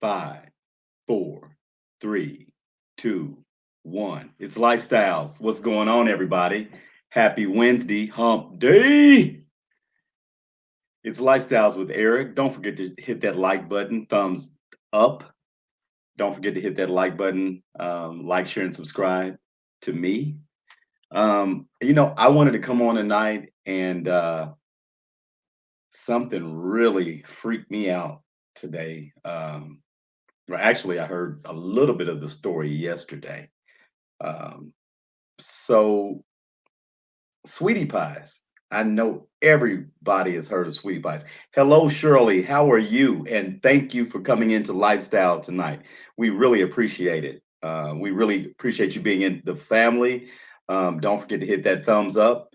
Five, four, three, two, one. It's Lifestyles. What's going on, everybody? Happy Wednesday, hump day. It's Lifestyles with Eric. Don't forget to hit that like button, thumbs up. Don't forget to hit that like button, like, share, and subscribe to me. I wanted to come on tonight and something really freaked me out today. Well, actually, I heard a little bit of the story yesterday. Um, so, sweetie pies. I know everybody has heard of sweetie pies. Hello, Shirley. How are you? And thank you for coming into Lifestyles tonight. We really appreciate it. We really appreciate you being in the family. Don't forget to hit that thumbs up.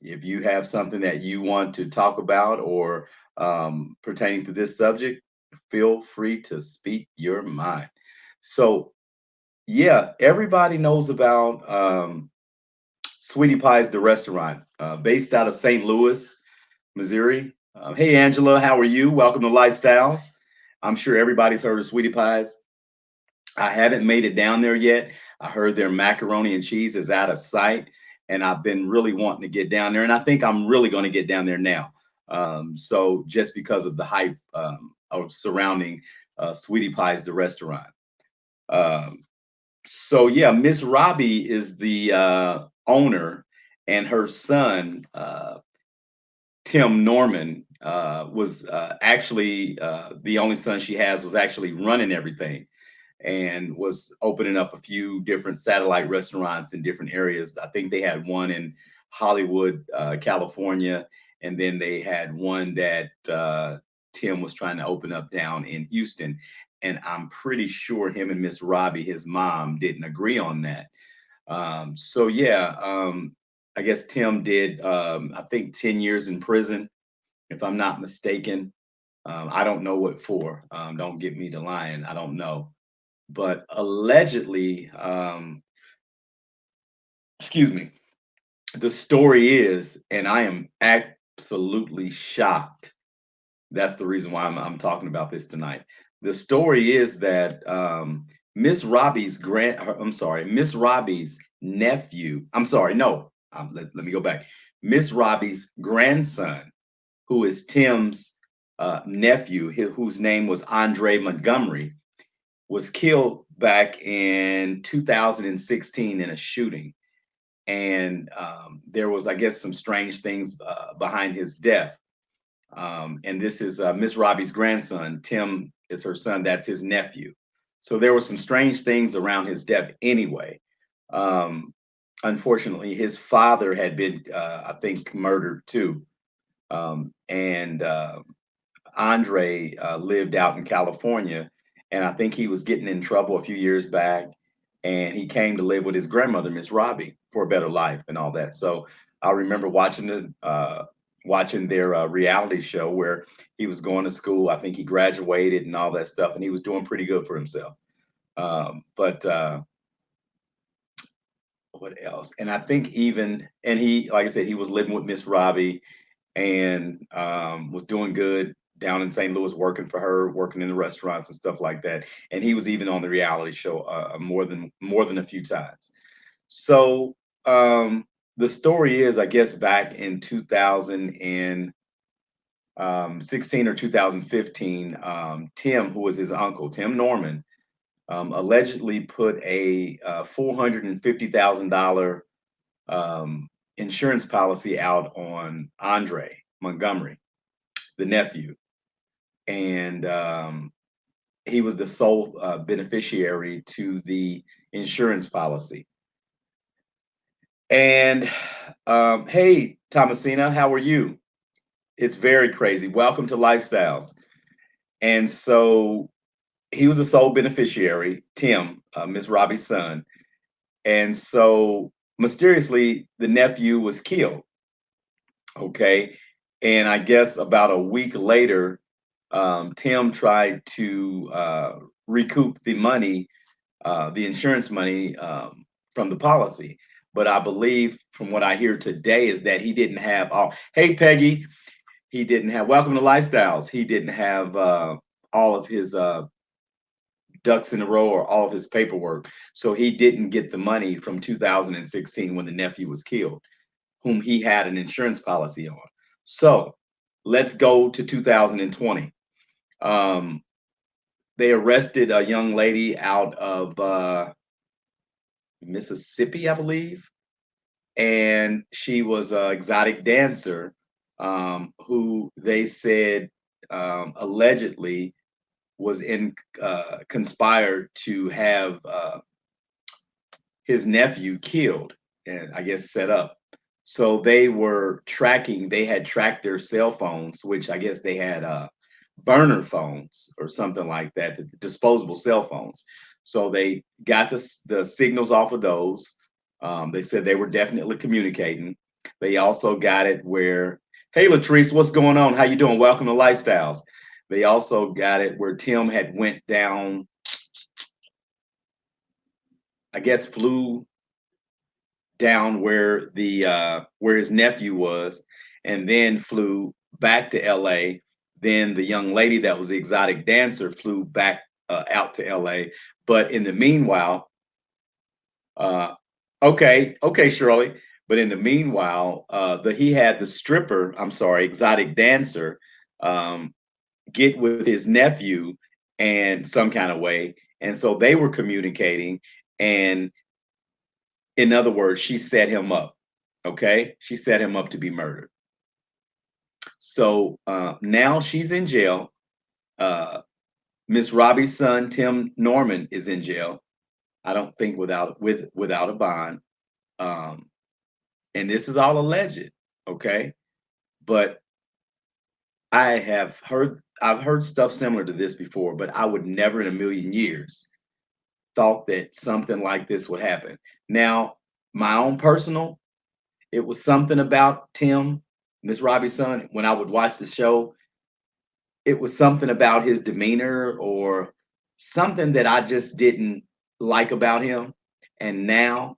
If you have something that you want to talk about or pertaining to this subject, feel free to speak your mind. So, yeah, everybody knows about Sweetie Pie's, the restaurant, based out of St. Louis, Missouri. Hey, Angela, how are you? Welcome to Lifestyles. I'm sure everybody's heard of Sweetie Pies. I haven't made it down there yet. I heard their macaroni and cheese is out of sight, and I've been really wanting to get down there, and I think I'm really going to get down there now. So just because of the hype of surrounding Sweetie Pies, the restaurant. Um, so yeah, Miss Robbie is the owner, and her son Tim Norman was actually the only son she has was actually running everything and was opening up a few different satellite restaurants in different areas. I think they had one in Hollywood, California, and then they had one that Tim was trying to open up down in Houston. And I'm pretty sure him and Miss Robbie, his mom, didn't agree on that. So yeah, I guess Tim did, I think, 10 years in prison, if I'm not mistaken. I don't know what for. Don't get me to lying. I don't know, but allegedly, excuse me, the story is, and I am absolutely shocked. That's the reason why I'm talking about this tonight. The story is that Miss Robbie's I'm sorry, Miss Robbie's nephew. I'm sorry, no, let me go back. Miss Robbie's grandson, who is Tim's nephew, whose name was Andre Montgomery, was killed back in 2016 in a shooting. And there was, I guess, some strange things behind his death. And this is Miss Robbie's grandson. Tim is her son. That's his nephew. So there were some strange things around his death anyway. Um, Unfortunately, his father had been, I think, murdered too. And Andre lived out in California, and I think he was getting in trouble a few years back, and he came to live with his grandmother, Miss Robbie, for a better life and all that. So I remember watching their reality show where he was going to school. I think he graduated and all that stuff, and he was doing pretty good for himself. But what else? And I think even and he, like I said, he was living with Miss Robbie and was doing good down in St. Louis, working for her, working in the restaurants and stuff like that. And he was even on the reality show more than a few times. So the story is, I guess, back in 2016 or 2015, Tim, who was his uncle, Tim Norman, allegedly put a $450,000 insurance policy out on Andre Montgomery, the nephew, and he was the sole beneficiary to the insurance policy. And hey, Thomasina, how are you? It's very crazy. Welcome to Lifestyles. And so he was the sole beneficiary, Tim, Miss Robbie's son. And so mysteriously, the nephew was killed. Okay. And I guess about a week later, Tim tried to recoup the money, the insurance money from the policy. But I believe from what I hear today is that he didn't have all. Hey, Peggy, he didn't have. Welcome to Lifestyles. He didn't have all of his ducks in a row or all of his paperwork. So he didn't get the money from 2016 when the nephew was killed, whom he had an insurance policy on. So let's go to 2020. Um, they arrested a young lady out of Mississippi, I believe, and she was an exotic dancer who they said allegedly was in conspired to have his nephew killed and I guess set up. So they had tracked their cell phones, which I guess they had burner phones or something like that, the disposable cell phones. So they got the signals off of those. They said they were definitely communicating. They also got it where, hey Latrice, what's going on? How you doing? Welcome to Lifestyles. They also got it where Tim had went down, I guess flew down where his nephew was, and then flew back to LA. Then the young lady that was the exotic dancer flew back out to LA. But in the meanwhile, uh, okay, Shirley. But in the meanwhile, he had the stripper, I'm sorry, exotic dancer, um, get with his nephew and some kind of way, and so they were communicating. And in other words, she set him up. Okay, she set him up to be murdered. So now she's in jail. Uh, Miss Robbie's son, Tim Norman, is in jail. I don't think without a bond. Um, and this is all alleged. Okay, but I've heard stuff similar to this before, but I would never in a million years thought that something like this would happen. Now, my own personal, it was something about Tim, Miss Robbie's son. When I would watch the show, it was something about his demeanor or something that I just didn't like about him. And now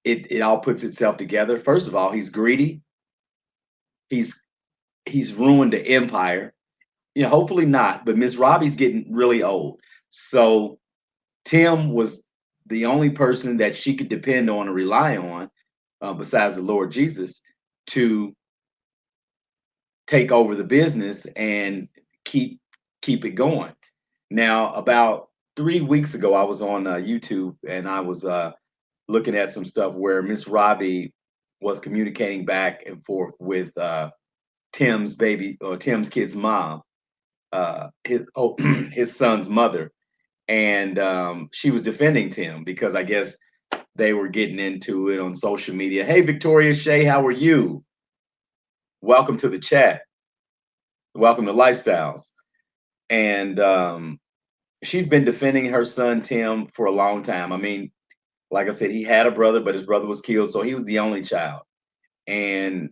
it all puts itself together. First of all, he's greedy. He's he's ruined the empire. You know, hopefully not, but Miss Robbie's getting really old. So Tim was the only person that she could depend on and rely on, besides the Lord Jesus, to take over the business and keep keep it going. Now, about 3 weeks ago, I was on YouTube and I was looking at some stuff where Miss Robbie was communicating back and forth with Tim's baby or Tim's kid's mom, his son's mother, and she was defending Tim because I guess they were getting into it on social media. Hey, Victoria Shea, how are you? Welcome to the chat. Welcome to Lifestyles. And she's been defending her son Tim for a long time. I mean, like I said, he had a brother, but his brother was killed, so he was the only child. And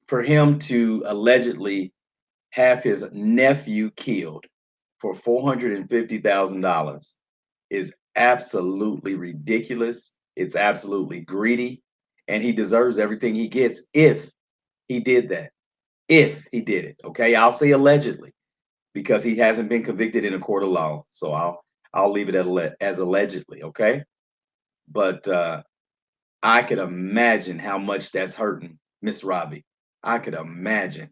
for him to allegedly have his nephew killed for $450,000 is absolutely ridiculous. It's absolutely greedy, and he deserves everything he gets if he did that. If he did it, okay? I'll say allegedly because he hasn't been convicted in a court of law. So I'll leave it as allegedly, okay? But I could imagine how much that's hurting Miss Robbie. I could imagine.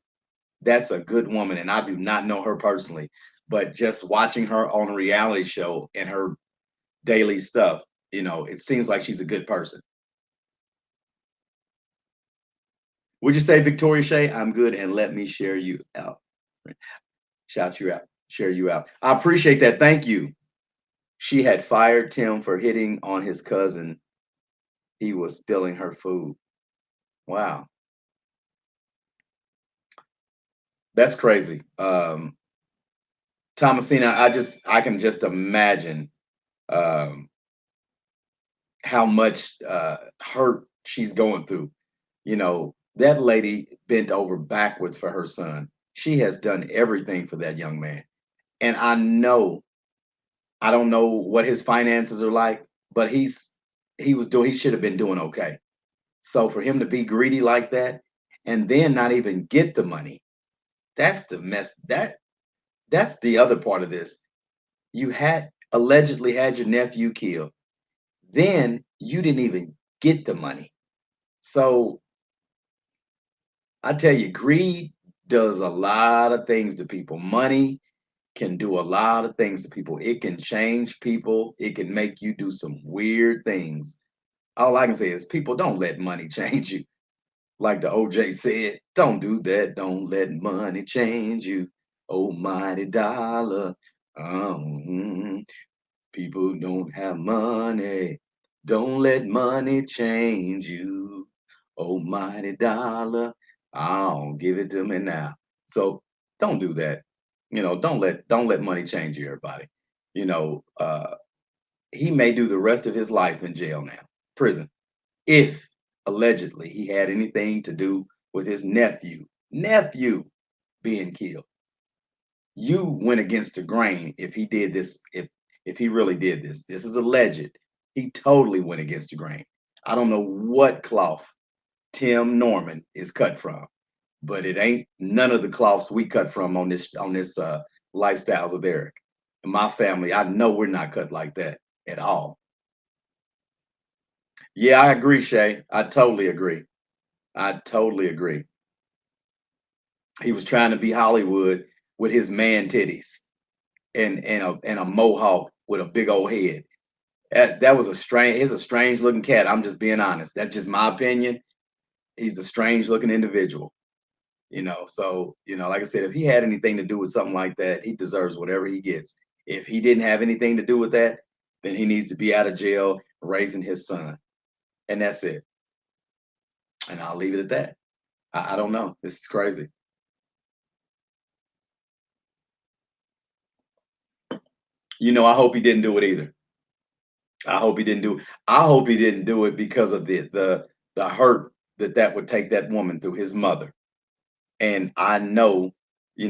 That's a good woman, and I do not know her personally, but just watching her on a reality show and her daily stuff, it seems like she's a good person. Would you say, Victoria Shea, I'm good and let me share you out? Shout you out, share you out. I appreciate that. Thank you. She had fired Tim for hitting on his cousin. He was stealing her food. Wow, that's crazy. Thomasina, I can just imagine um, how much hurt she's going through. That lady bent over backwards for her son. She has done everything for that young man. And I don't know what his finances are like, but he should have been doing okay. So for him to be greedy like that and then not even get the money, that's the mess. That's the other part of this. You had allegedly had your nephew killed. Then you didn't even get the money. So I tell you, greed does a lot of things to people. Money can do a lot of things to people. It can change people. It can make you do some weird things. All I can say is people don't let money change you. Like the OJ said, don't do that. Don't let money change you. Almighty dollar. Um, People don't have money. Don't let money change you. Almighty dollar. Oh, give it to me now. So don't do that. Don't let money change you, everybody. You know, he may do the rest of his life in jail now, prison, if allegedly he had anything to do with his nephew being killed. You went against the grain if he did this, if he really did this. This is alleged. He totally went against the grain. I don't know what cloth Tim Norman is cut from, but it ain't none of the cloths we cut from on this lifestyles with Eric. And my family, I know we're not cut like that at all. Yeah, I agree, Shay. I totally agree. I totally agree. He was trying to be Hollywood with his man titties and a mohawk with a big old head. That was a strange. He's a strange looking cat. I'm just being honest. That's just my opinion. He's a strange looking individual. So like I said, if he had anything to do with something like that, he deserves whatever he gets. If he didn't have anything to do with that, then he needs to be out of jail raising his son, and that's it. And I'll leave it at that. I don't know. This is crazy. I hope he didn't do it either. I hope he didn't do. I hope he didn't do it because of the hurt that would take that woman through, his mother. And I know, you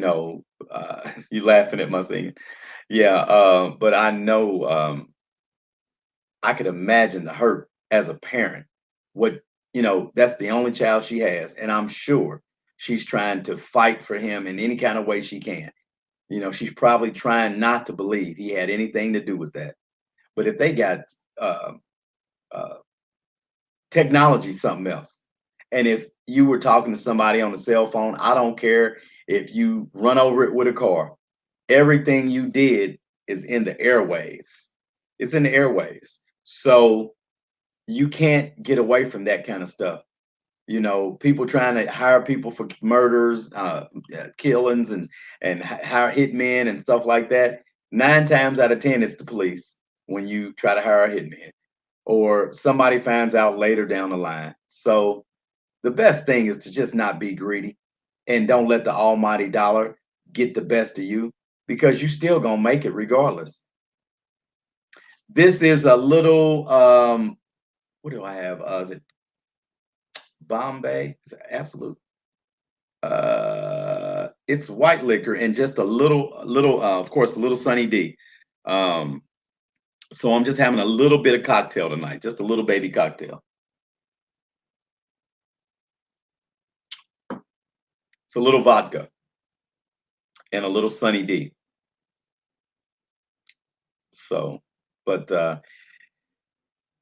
laughing at my singing. Yeah, but I know, I could imagine the hurt as a parent. What that's the only child she has, and I'm sure she's trying to fight for him in any kind of way she can. She's probably trying not to believe he had anything to do with that. But if they got uh, uh, technology, something else. And if you were talking to somebody on a cell phone, I don't care if you run over it with a car. Everything you did is in the airwaves. It's in the airwaves. So you can't get away from that kind of stuff. People trying to hire people for murders, killings, and hire hitmen and stuff like that. 9 times out of 10, it's the police when you try to hire a hitman, or somebody finds out later down the line. So the best thing is to just not be greedy and don't let the almighty dollar get the best of you, because you still gonna make it regardless. This is a little what do I have? Is it Bombay? Is it Absolute? It's white liquor and just a little, of course, a little Sunny D. Um, so I'm just having a little bit of cocktail tonight, just a little baby cocktail. It's a little vodka and a little Sunny D. So, but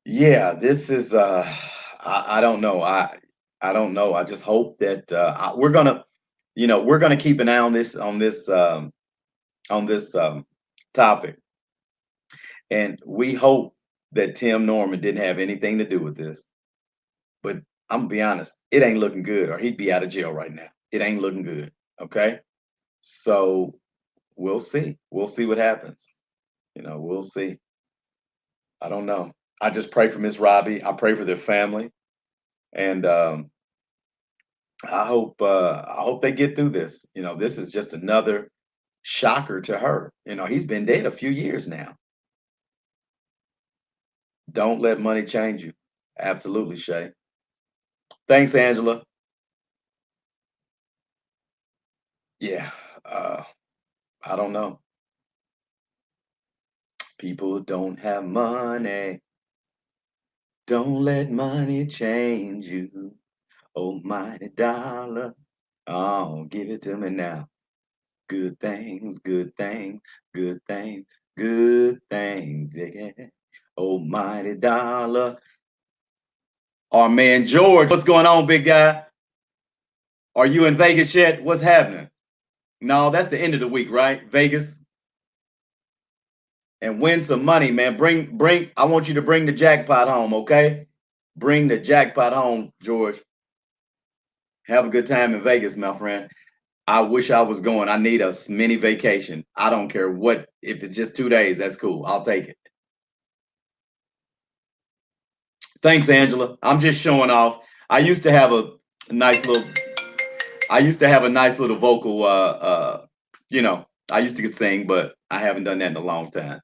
yeah, this is I don't know. I don't know. I just hope that we're gonna keep an eye on this topic, and we hope that Tim Norman didn't have anything to do with this. But I'm gonna be honest, it ain't looking good, or he'd be out of jail right now. It ain't looking good. Okay, so we'll see. We'll see what happens. We'll see. I don't know. I just pray for Miss Robbie. I pray for their family, and I hope they get through this. This is just another shocker to her. He's been dead a few years now. Don't let money change you. Absolutely, Shay. Thanks, Angela. Yeah. Uh, I don't know. People don't have money. Don't let money change you. Almighty dollar. Oh, give it to me now. Good things, good things, good things, good things. Yeah. Almighty dollar. Our man George, what's going on, big guy? Are you in Vegas yet? What's happening? No, that's the end of the week, right? Vegas. And win some money, man. Bring. I want you to bring the jackpot home, okay? Bring the jackpot home, George. Have a good time in Vegas, my friend. I wish I was going. I need a mini vacation. I don't care what. If it's just 2 days, that's cool. I'll take it. Thanks, Angela. I'm just showing off. I used to have a nice little. I used to have a nice little vocal. You know, I used to get sing, but I haven't done that in a long time.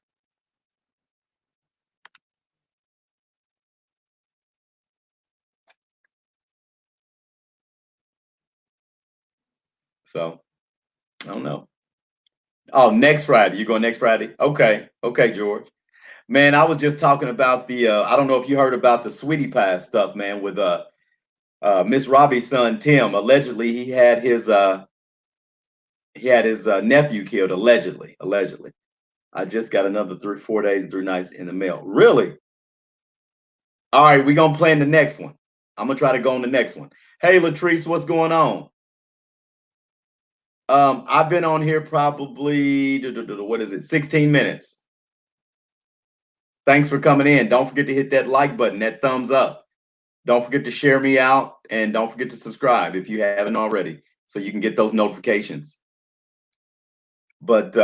So I don't know. Oh, next Friday. You go next Friday? Okay. Okay, George. Man, I was just talking about the I don't know if you heard about the sweetie pie stuff, man, with Miss Robbie's son Tim. Allegedly he had his nephew killed, allegedly. Allegedly. I just got another 4 days, 3 nights in the mail. Really? All right, we're gonna plan the next one. I'm gonna try to go on the next one. Hey Latrice, what's going on? I've been on here probably what is it, 16 minutes. Thanks for coming in. Don't forget to hit that like button, that thumbs up. Don't forget to share me out and don't forget to subscribe if you haven't already so you can get those notifications. But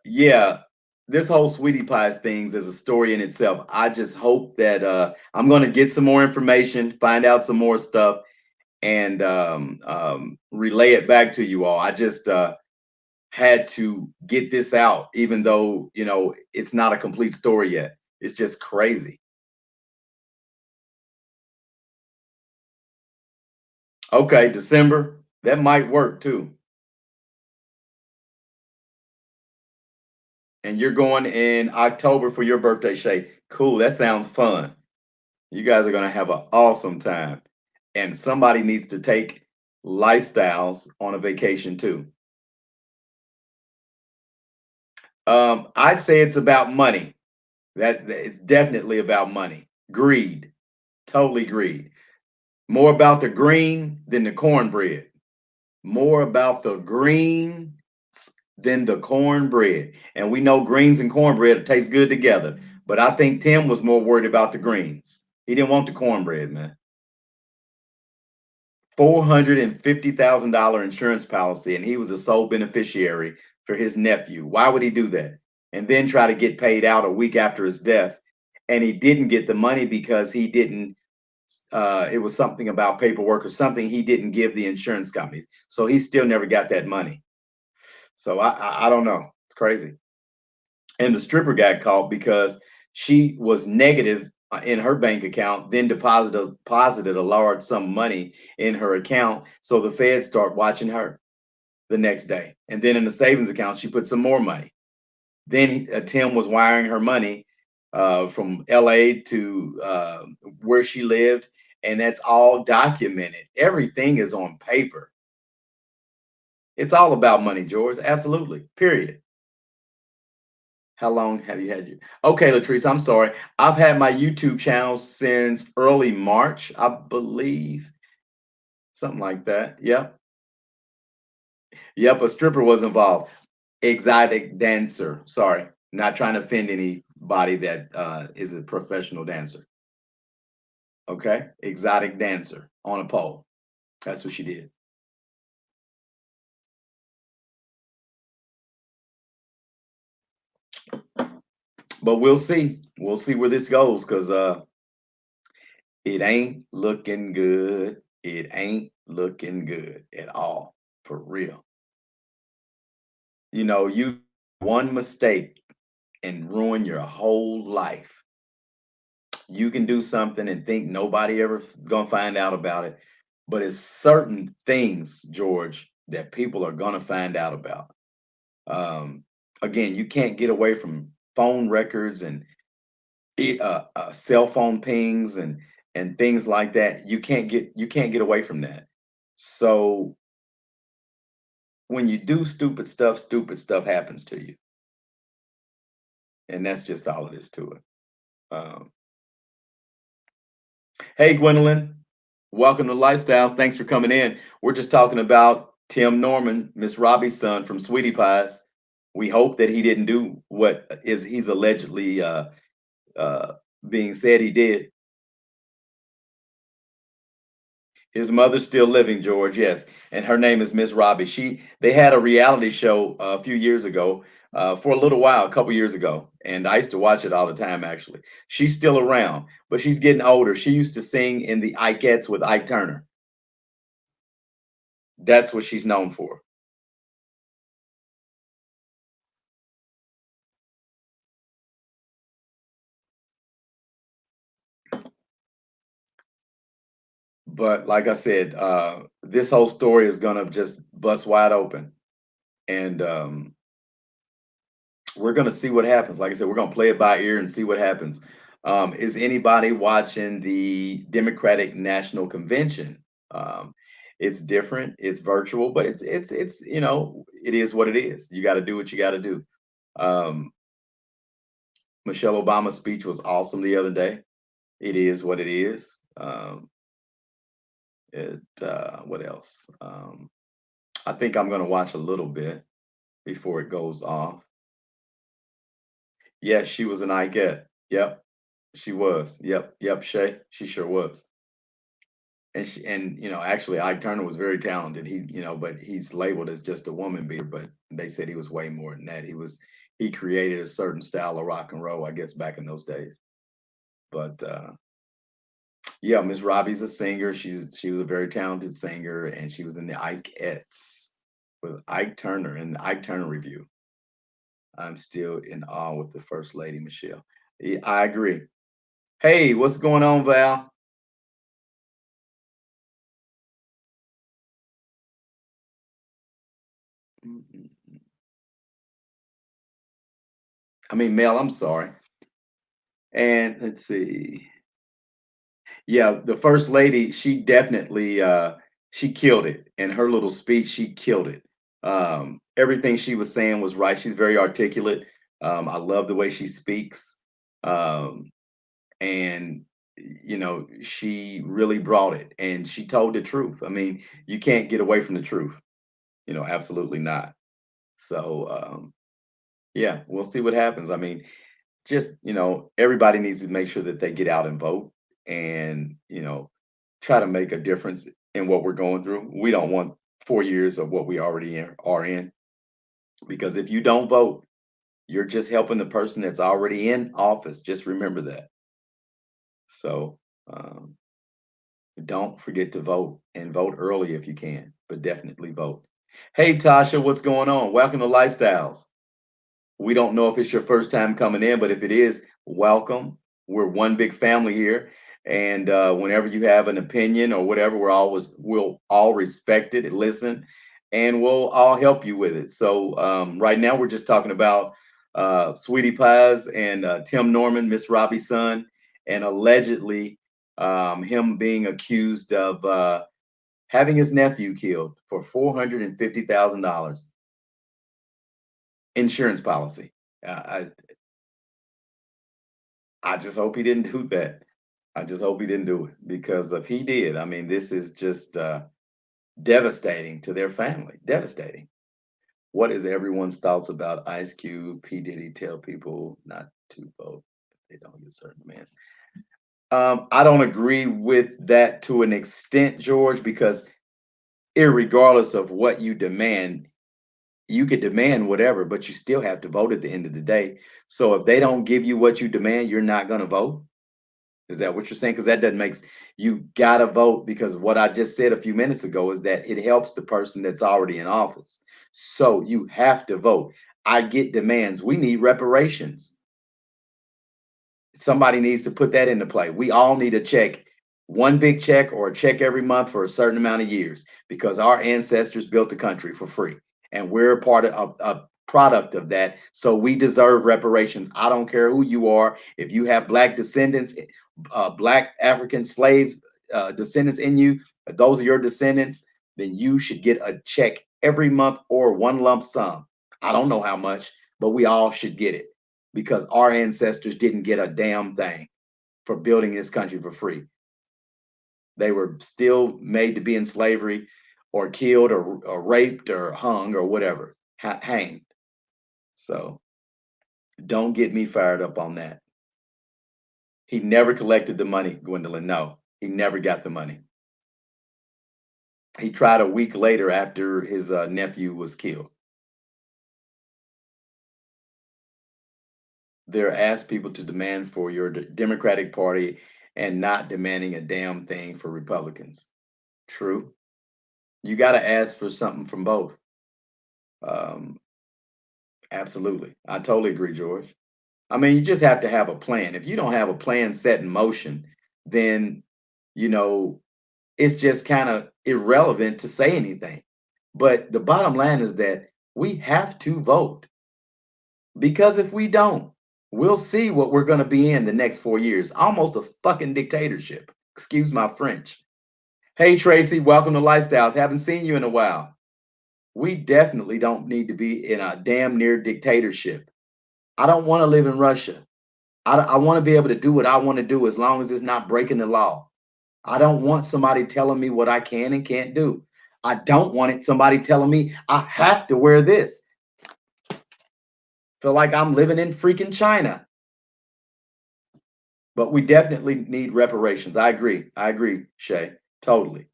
yeah, this whole sweetie pies things is a story in itself. I just hope that I'm going to get some more information, find out some more stuff, and relay it back to you all. I just had to get this out, even though it's not a complete story yet. It's just crazy. Okay, December, that might work too. And you're going in October for your birthday, Shay. Cool, that sounds fun. You guys are going to have an awesome time. And somebody needs to take lifestyles on a vacation too. I'd say it's about money. It's definitely about money. Greed, totally greed. More about the green than the cornbread. More about the green than the cornbread. And we know greens and cornbread taste good together. But I think Tim was more worried about the greens. He didn't want the cornbread, man. $450,000 insurance policy, and he was the sole beneficiary for his nephew. Why would he do that? And then try to get paid out a week after his death. And he didn't get the money because he didn't, it was something about paperwork or something he didn't give the insurance companies. So he still never got that money. So I don't know. It's crazy. And the stripper got caught because she was negative in her bank account, then deposited a large sum of money in her account. So the feds start watching her the next day. And then in the savings account, she put some more money. Then Tim was wiring her money from LA to where she lived. And that's all documented. Everything is on paper. It's all about money, George. Absolutely. Period. How long have you had you? Okay, Latrice, I'm sorry. I've had my YouTube channel since early March, I believe. Something like that. Yep. Yep, a stripper was involved. Exotic dancer. Sorry. Not trying to offend anybody that is a professional dancer. Okay? Exotic dancer on a pole. That's what she did. But we'll see. We'll see where this goes because it ain't looking good. It ain't looking good at all. For real. You one mistake and ruin your whole life. You can do something and think nobody ever is going to find out about it, but it's certain things, George, that people are going to find out about. Um, again, you can't get away from phone records and cell phone pings and things like that. You can't get away from that. So when you do stupid stuff happens to you, and that's just all it is to it. Um, hey, Gwendolyn, welcome to Lifestyles. Thanks for coming in. We're just talking about Tim Norman, Miss Robbie's son from Sweetie Pies. We hope that he didn't do what is he's allegedly uh, being said he did. His mother's still living, George. Yes, and her name is Miss Robbie. They had a reality show a few years ago, for a little while, a couple years ago, and I used to watch it all the time. Actually, she's still around, but she's getting older. She used to sing in the Ikettes with Ike Turner. That's what she's known for. But like I said, this whole story is gonna just bust wide open, and we're gonna see what happens. Like I said, we're gonna play it by ear and see what happens. Is anybody watching the Democratic National Convention? Um, it's different. It's virtual, but it's it is what it is. You got to do what you got to do. Um, Michelle Obama's speech was awesome the other day. It is what it is. What else? I think I'm gonna watch a little bit before it goes off. Yes, she was an I get. Yep. She was. Yep, yep, Shay. She sure was. And actually Ike Turner was very talented. But he's labeled as just a woman beater, but they said he was way more than that. He created a certain style of rock and roll, I guess, back in those days. But yeah, Miss Robbie's a singer. She was a very talented singer, and she was in the Ikeettes with Ike Turner in the Ike Turner review. I'm still in awe with the First Lady Michelle. Yeah, I agree. Hey, what's going on, Val? Mhm. I mean, Mel, I'm sorry. And let's see. Yeah, the first lady, she definitely she killed it. In her little speech, she killed it. Everything she was saying was right. She's very articulate. I love the way she speaks. Um, and she really brought it and she told the truth. I mean, you can't get away from the truth. Absolutely not. So yeah, we'll see what happens. I mean, just everybody needs to make sure that they get out and vote and try to make a difference in what we're going through. We don't want 4 years of what we already are in, because if you don't vote, you're just helping the person that's already in office. Just remember that. So um, don't forget to vote and vote early if you can, but definitely vote. Hey, Tasha, what's going on? Welcome to Lifestyles. We don't know if it's your first time coming in, but if it is, welcome. We're one big family here. And whenever you have an opinion or whatever, we'll all respect it and listen, and we'll all help you with it. So right now we're just talking about Sweetie Pies and Tim Norman, Miss Robbie's son, and allegedly him being accused of having his nephew killed for $450,000 insurance policy. I just hope he didn't do that. I just hope he didn't do it, because if he did, I mean, this is just devastating to their family. Devastating. What is everyone's thoughts about Ice Cube? P. Diddy tell people not to vote if they don't get certain demands. I don't agree with that to an extent, George, because irregardless of what you demand, you could demand whatever, but you still have to vote at the end of the day. So if they don't give you what you demand, you're not going to vote. Is that what you're saying? Because that doesn't make you gotta vote, because what I just said a few minutes ago is that it helps the person that's already in office. So you have to vote. I get demands. We need reparations. Somebody needs to put that into play. We all need a check, one big check or a check every month for a certain amount of years, because our ancestors built the country for free, and we're a part of a product of that. So we deserve reparations. I don't care who you are. If you have black descendants, black African slave descendants in you, if those are your descendants, then you should get a check every month or one lump sum. I don't know how much, but we all should get it because our ancestors didn't get a damn thing for building this country for free. They were still made to be in slavery or killed or raped or hung or whatever, hanged. So don't get me fired up on that. He never collected the money, Gwendolyn. No, he never got the money. He tried a week later after his nephew was killed. They're asked people to demand for your Democratic Party and not demanding a damn thing for Republicans. True. You got to ask for something from both. Um, absolutely. I totally agree, George. I mean, you just have to have a plan. If you don't have a plan set in motion, then, you know, it's just kind of irrelevant to say anything. But the bottom line is that we have to vote because if we don't, we'll see what we're going to be in the next 4 years. Almost a fucking dictatorship. Excuse my French. Hey, Tracy, welcome to Lifestyles. Haven't seen you in a while. We definitely don't need to be in a damn near dictatorship. I don't want to live in Russia. I want to be able to do what I want to do as long as it's not breaking the law. I don't want somebody telling me what I can and can't do. I don't want it somebody telling me I have to wear this. Feel like I'm living in freaking China. But we definitely need reparations. I agree. I agree, Shay. Totally.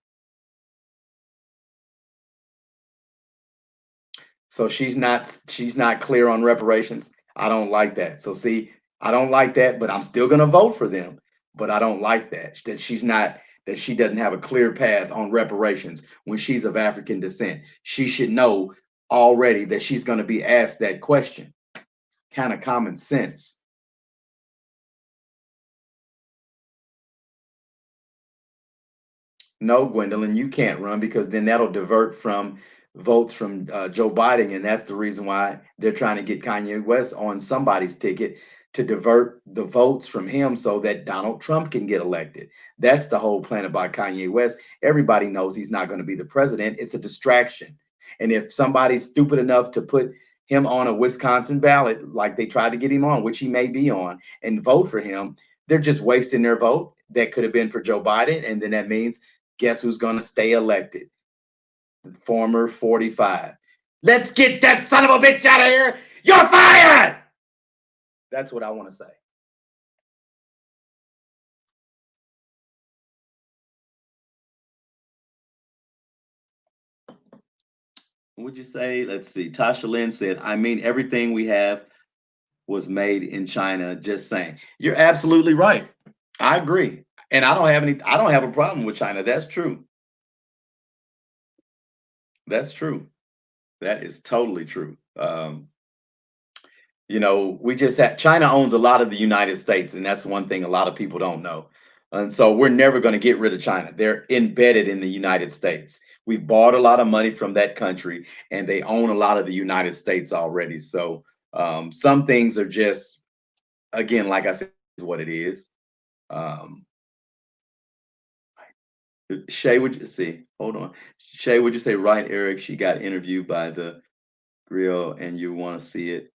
So she's not clear on reparations. I don't like that. So see, I don't like that, but I'm still gonna vote for them. But I don't like that she's not that she doesn't have a clear path on reparations when she's of African descent. She should know already that she's going to be asked that question. Kind of common sense. No, Gwendolyn, you can't run because then that'll divert from votes from Joe Biden, and that's the reason why they're trying to get Kanye West on somebody's ticket to divert the votes from him so that Donald Trump can get elected. That's the whole plan about Kanye West. Everybody knows he's not going to be the president. It's a distraction. And if somebody's stupid enough to put him on a Wisconsin ballot, like they tried to get him on, which he may be on, and vote for him, they're just wasting their vote that could have been for Joe Biden. And then that means guess who's going to stay elected? The former 45. Let's get that son of a bitch out of here. You're fired. That's what I want to say. Would you say? Let's see. Tasha Lynn said, I mean, everything we have was made in China. Just saying. You're absolutely right. I agree. And I don't have a problem with China. That's true. That's true. That is totally true. We just have China owns a lot of the United States, and that's one thing a lot of people don't know. And so we're never going to get rid of China. They're embedded in the United States. We bought a lot of money from that country, and they own a lot of the United States already. So some things are just, again, like I said, is what it is. Um, Shay, would you see? Hold on, Shay, would you say right, Eric? She got interviewed by the grill, and you want to see it?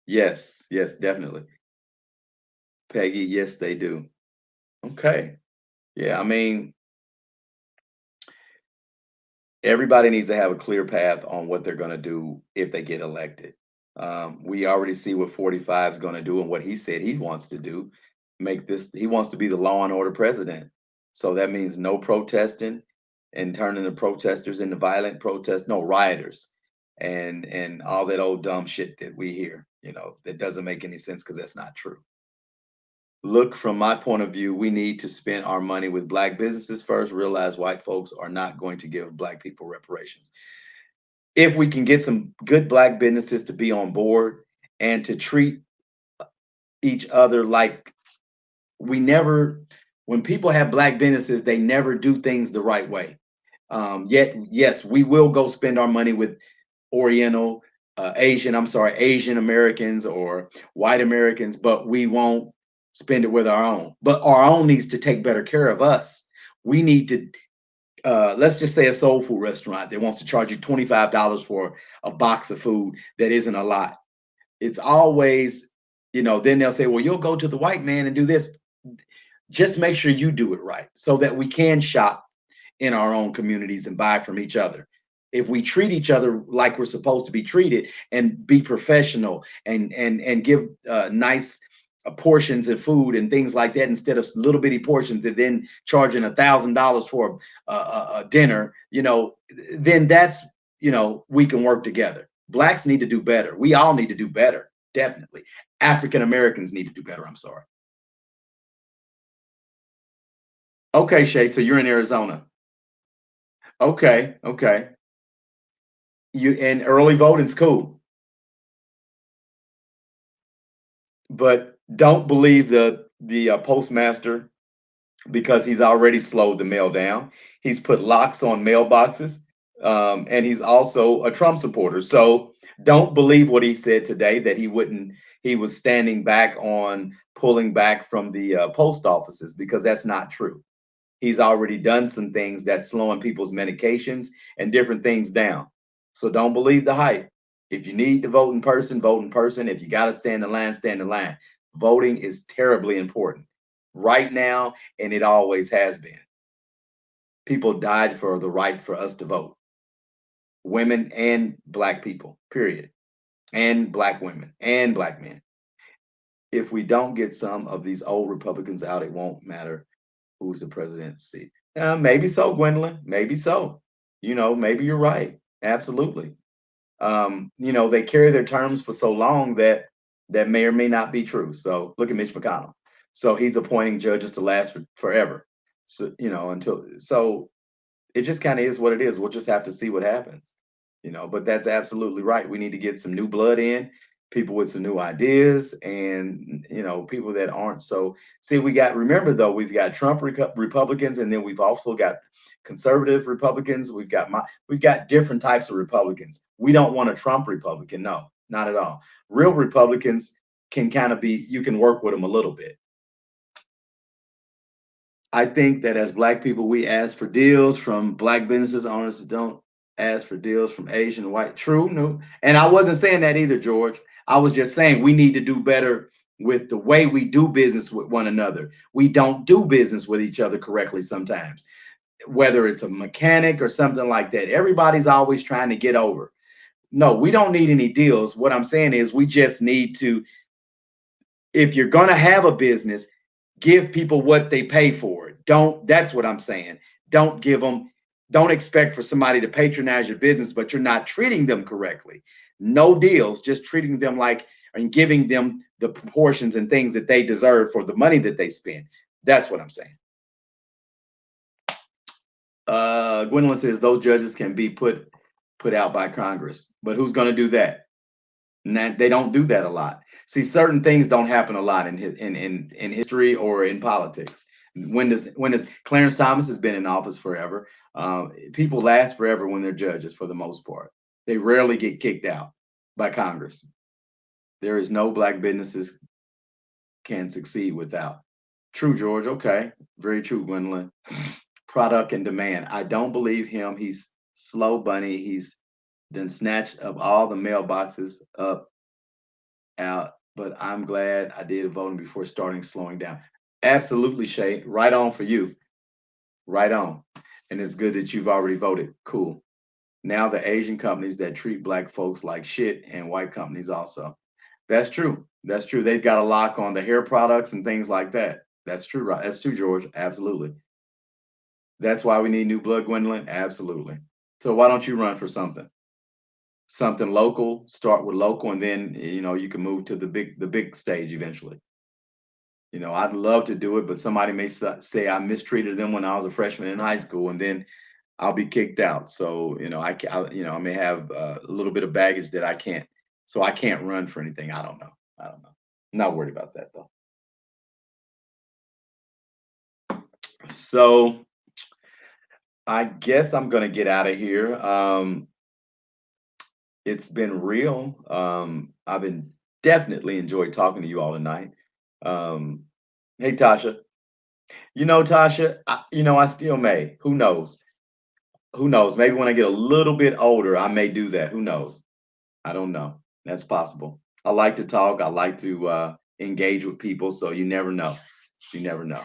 Yes, yes, definitely. Peggy, yes, they do. Okay. Yeah, I mean, everybody needs to have a clear path on what they're going to do if they get elected. We already see what 45 is going to do and what he said he wants to do. He wants to be the law and order president. So that means no protesting and turning the protesters into violent protests, no rioters and all that old dumb shit that we hear, that doesn't make any sense because that's not true. Look, from my point of view, we need to spend our money with black businesses first, realize white folks are not going to give black people reparations. If we can get some good black businesses to be on board and to treat each other like we never, when people have black businesses, they never do things the right way. Yet, yes, we will go spend our money with Oriental, Asian Americans or white Americans, but we won't spend it with our own. But our own needs to take better care of us. We need to let's just say a soul food restaurant that wants to charge you $25 for a box of food that isn't a lot. It's always, then they'll say, well, you'll go to the white man and do this. Just make sure you do it right so that we can shop in our own communities and buy from each other. If we treat each other like we're supposed to be treated and be professional and give nice portions of food and things like that instead of little bitty portions and then charging $1,000 for a dinner, then that's we can work together. Blacks need to do better. We all need to do better. Definitely. African Americans need to do better. I'm sorry. Okay, Shay. So you're in Arizona. Okay, okay. You and early voting's cool, but don't believe the postmaster because he's already slowed the mail down. He's put locks on mailboxes, and he's also a Trump supporter. So don't believe what he said today that he wouldn't. He was standing back on pulling back from the post offices because that's not true. He's already done some things that's slowing people's medications and different things down. So don't believe the hype. If you need to vote in person, vote in person. If you got to stand in line, stand in line. Voting is terribly important right now, and it always has been. People died for the right for us to vote, women and black people, period, and black women and black men. If we don't get some of these old Republicans out, it won't matter who's the presidency. Maybe so, Gwendolyn. Maybe so. Maybe you're right. Absolutely. They carry their terms for so long that may or may not be true. So look at Mitch McConnell. So he's appointing judges to last forever. So until it just kind of is what it is. We'll just have to see what happens. But that's absolutely right. We need to get some new blood in, people with some new ideas, and people that aren't so. See, remember though, we've got Trump Republicans, and then we've also got conservative Republicans. We've got different types of Republicans. We don't want a Trump Republican, no, not at all. Real Republicans can kind of be. You can work with them a little bit. I think that as black people, we ask for deals from black businesses owners that don't ask for deals from Asian, white. True, no. And I wasn't saying that either, George. I was just saying we need to do better with the way we do business with one another. We don't do business with each other correctly sometimes, whether it's a mechanic or something like that. Everybody's always trying to get over. No, we don't need any deals. What I'm saying is we just need to, if you're going to have a business, give people what they pay for it. That's what I'm saying. Don't give them, don't expect for somebody to patronize your business, but you're not treating them correctly. No deals, just treating them like and giving them the proportions and things that they deserve for the money that they spend. That's what I'm saying. Gwendolyn says those judges can be put out by Congress, but who's going to do that? They don't do that a lot. See, certain things don't happen a lot in history or in politics. When does Clarence Thomas has been in office forever? People last forever when they're judges for the most part. They rarely get kicked out by Congress. There is no black businesses can succeed without. True, George. Okay, very true, Gwendolyn. Product and demand. I don't believe him. He's slow bunny. He's done snatched up all the mailboxes up out, but I'm glad I did voting before starting slowing down. Absolutely, Shay. Right on for you. Right on. And it's good that you've already voted. Cool. Now the Asian companies that treat black folks like shit and white companies also. That's true. That's true. They've got a lock on the hair products and things like that. That's true, right? That's true, George. Absolutely. That's why we need new blood, Gwendolyn. Absolutely. So why don't you run for something local, start with local, and then you can move to the big stage eventually. I'd love to do it, but somebody may say I mistreated them when I was a freshman in high school, and then I'll be kicked out. So I may have a little bit of baggage that I can't run for anything. I don't know. I don't know. I'm not worried about that though. So I guess I'm gonna get out of here. It's been real. I've been definitely enjoyed talking to you all tonight. Um, hey, Tasha. Tasha, I still may. Who knows? Who knows? Maybe when I get a little bit older, I may do that. Who knows? I don't know. That's possible. I like to talk. I like to engage with people. So you never know. You never know.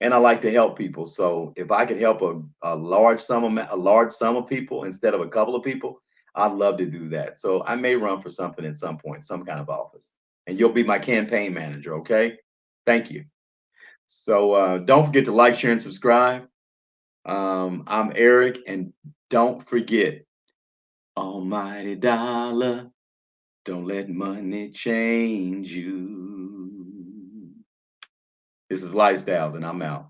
And I like to help people. So if I could help a large sum of people instead of a couple of people, I'd love to do that. So I may run for something at some point, some kind of office. And you'll be my campaign manager, okay? Thank you. So don't forget to like, share, and subscribe. I'm Eric, and don't forget, Almighty Dollar, don't let money change you. This is Lifestyles, and I'm out.